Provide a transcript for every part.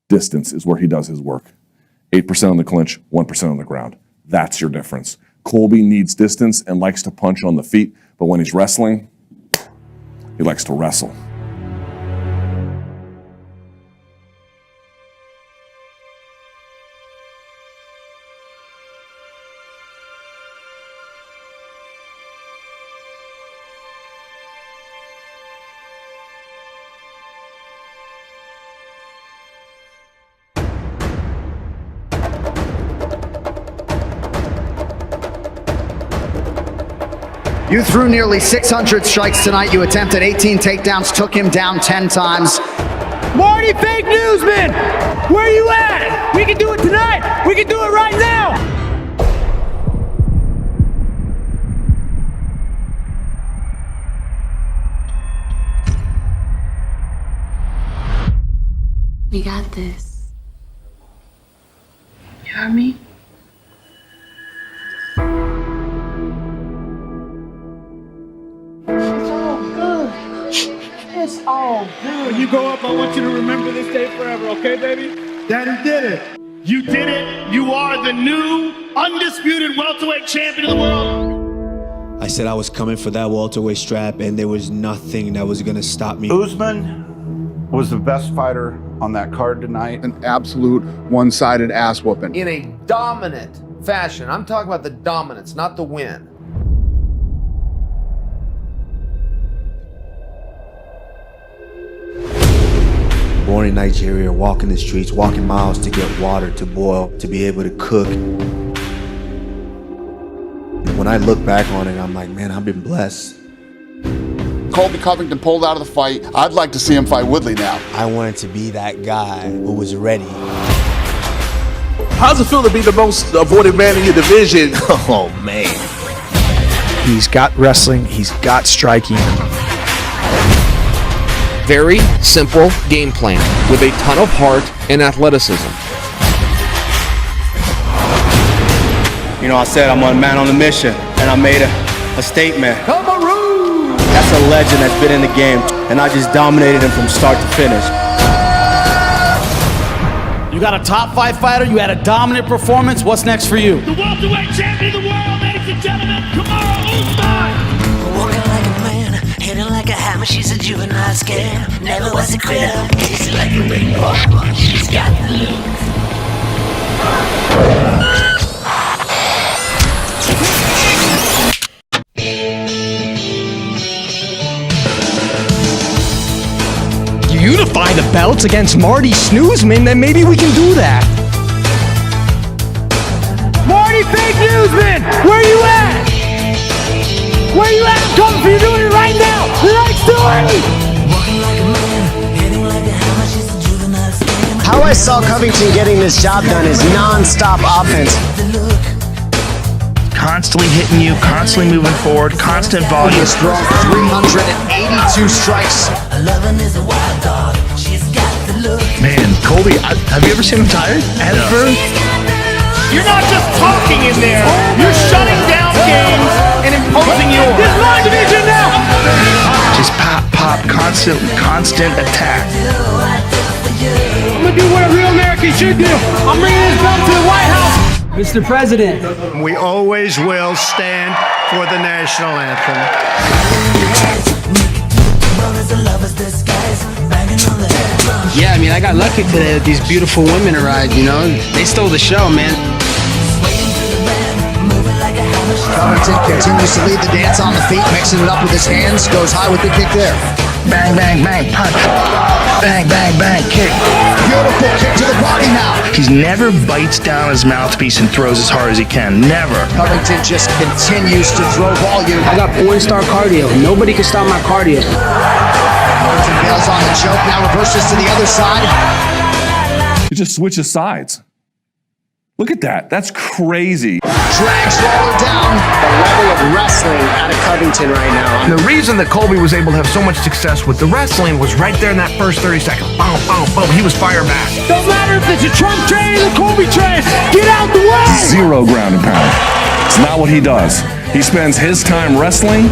distance is where he does his work. 8% on the clinch, 1% on the ground. That's your difference. Colby needs distance and likes to punch on the feet, but when he's wrestling, he likes to wrestle. You threw nearly 600 strikes tonight. You attempted 18 takedowns, took him down 10 times. Marty, fake news, man! Where you at? We can do it tonight! We can do it right now! We got this. You heard me? It's all good. When you grow up, I want you to remember this day forever, okay, baby? Daddy did it. You did it. You are the new undisputed welterweight champion of the world. I said I was coming for that welterweight strap, and there was nothing that was gonna stop me. Usman was the best fighter on that card tonight. An absolute one-sided ass whooping. In a dominant fashion. I'm talking about the dominance, not the win. Born in Nigeria, walking the streets, walking miles to get water, to boil, to be able to cook. When I look back on it, I'm like, man, I've been blessed. Colby Covington pulled out of the fight. I'd like to see him fight Woodley now. I wanted to be that guy who was ready. How's it feel to be the most avoided man in your division? Oh, man. He's got wrestling, he's got striking. Very simple game plan with a ton of heart and athleticism. You know, I said I'm a man on a mission, and I made a statement. Cameroon! That's a legend that's been in the game, and I just dominated him from start to finish. You got a top 5 fighter, you had a dominant performance. What's next for you? The welterweight champion of the world, ladies and gentlemen, Usman! Walking like a man, hitting like a hammer, she's a juvenile scare. Never was a critter, tasted like a rainbow. She's got the look. Unify the belts against Marty Snoozman, then maybe we can do that. Marty, fake news, man! Where you at? Where you at? I'm coming for you, doing it right now! The night's too early! How I saw Covington getting this job done is non-stop offense. Constantly hitting you, constantly moving forward, constant volume. He's thrown 382 strikes. Man, Colby, have you ever seen him tired? Ever? You're not just talking in there. You're shutting down games and imposing yours. This line division now! Just pop, pop, constant attack. I'm gonna do what a real American should do. I'm bringing this belt to the White House. Mr. President. We always will stand for the national anthem. Yeah, I mean, I got lucky today that these beautiful women arrived, you know? They stole the show, man. Covington continues to lead the dance on the feet, mixing it up with his hands, goes high with the kick there. Bang, bang, bang, punch. Bang, bang, bang, kick. Beautiful kick to the body now. He never bites down his mouthpiece and throws as hard as he can. Never. Covington just continues to throw volume. I got 4-star cardio. Nobody can stop my cardio. Covington bails on the choke, now reverses to the other side. He just switches sides. Look at that. That's crazy. Drags Lawler down. The level of wrestling out of Covington right now. The reason that Colby was able to have so much success with the wrestling was right there in that first 30 seconds. Boom, boom, boom. He was fire back. Don't matter if it's a Trump train or the Colby train. Get out the way! 0 ground and pound. It's not what he does. He spends his time wrestling.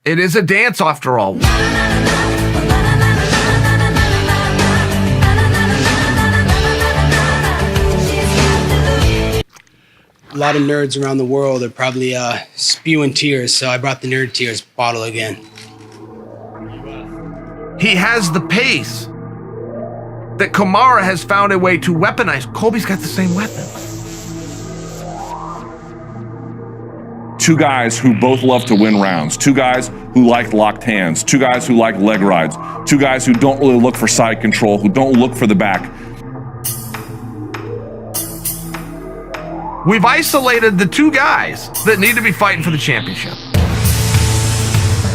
It is a dance after all. A lot of nerds around the world are probably spewing tears, so I brought the nerd tears bottle again. He has the pace that Kamaru has found a way to weaponize. Colby's got the same weapon. Two guys who both love to win rounds. Two guys who like locked hands. Two guys who like leg rides. Two guys who don't really look for side control, who don't look for the back. We've isolated the two guys that need to be fighting for the championship.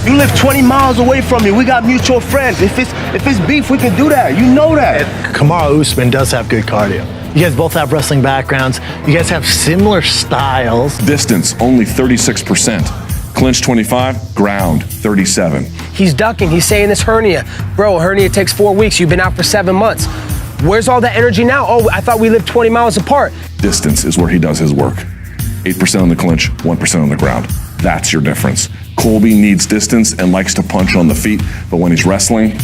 You live 20 miles away from me. We got mutual friends. If it's beef, we can do that. You know that. Kamaru Usman does have good cardio. You guys both have wrestling backgrounds. You guys have similar styles. Distance, only 36%. Clinch 25, ground 37. He's ducking. He's saying this hernia. Bro, a hernia takes 4 weeks. You've been out for 7 months. Where's all that energy now? Oh, I thought we lived 20 miles apart. Distance is where he does his work. 8% on the clinch, 1% on the ground. That's your difference. Colby needs distance and likes to punch on the feet, but when he's wrestling,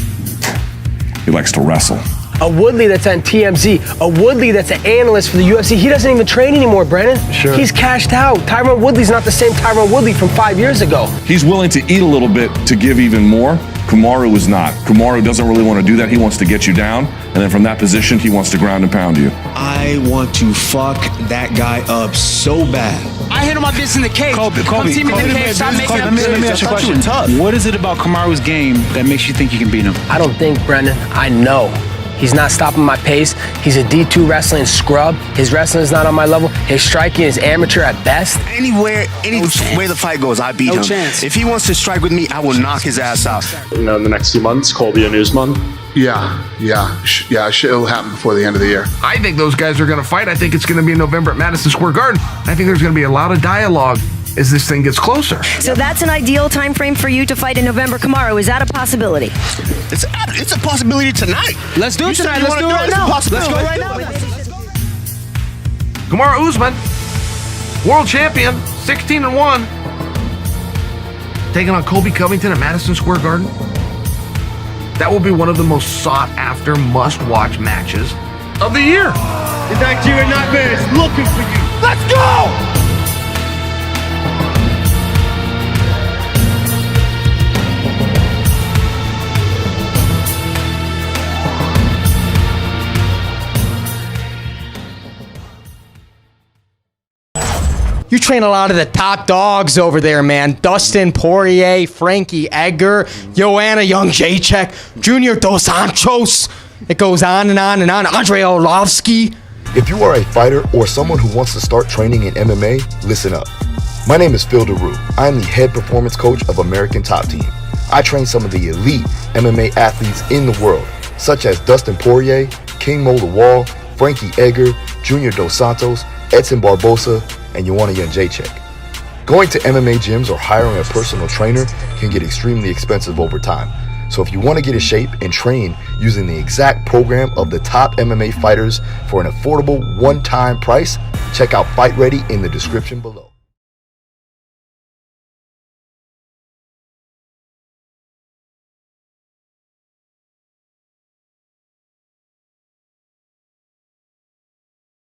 he likes to wrestle. A Woodley that's on TMZ, a Woodley that's an analyst for the UFC, he doesn't even train anymore, Brennan. Sure. He's cashed out. Tyron Woodley's not the same Tyron Woodley from 5 years ago. He's willing to eat a little bit to give even more. Kamaru is not. Kamaru doesn't really want to do that. He wants to get you down, and then from that position, he wants to ground and pound you. I want to fuck that guy up so bad. I handle my business in the cage. Come see me in the cage. Stop making up Let me ask you a question. What is it about Kamaru's game that makes you think you can beat him? I don't think, Brendan. I know. He's not stopping my pace. He's a D2 wrestling scrub. His wrestling is not on my level. His striking is amateur at best. Anywhere, any way the fight goes, I beat him. Chance. If he wants to strike with me, I will knock his ass out. In the next few months, Colby and Usman. It'll happen before the end of the year. I think those guys are going to fight. I think it's going to be in November at Madison Square Garden. I think there's going to be a lot of dialogue as this thing gets closer. So that's an ideal time frame for you to fight in November. Kamaru, is that a possibility? It's a possibility tonight. Let's do it tonight. Let's do it right now. Let's go right now. Kamaru Usman, world champion, 16-1, taking on Colby Covington at Madison Square Garden. That will be one of the most sought-after, must-watch matches of the year. The Nigerian Nightmare is looking for you. Let's go! You train a lot of the top dogs over there, man. Dustin Poirier, Frankie Edgar, Joanna Jędrzejczyk, Junior Dos Santos. It goes on and on and on. Andrei Arlovski. If you are a fighter or someone who wants to start training in MMA, listen up. My name is Phil DeRue. I am the head performance coach of American Top Team. I train some of the elite MMA athletes in the world, such as Dustin Poirier, King Mo the Wall, Frankie Edgar, Junior Dos Santos, Edson Barbosa, and Joanna Jędrzejczyk. Going to MMA gyms or hiring a personal trainer can get extremely expensive over time. So if you want to get in shape and train using the exact program of the top MMA fighters for an affordable one-time price, check out Fight Ready in the description below.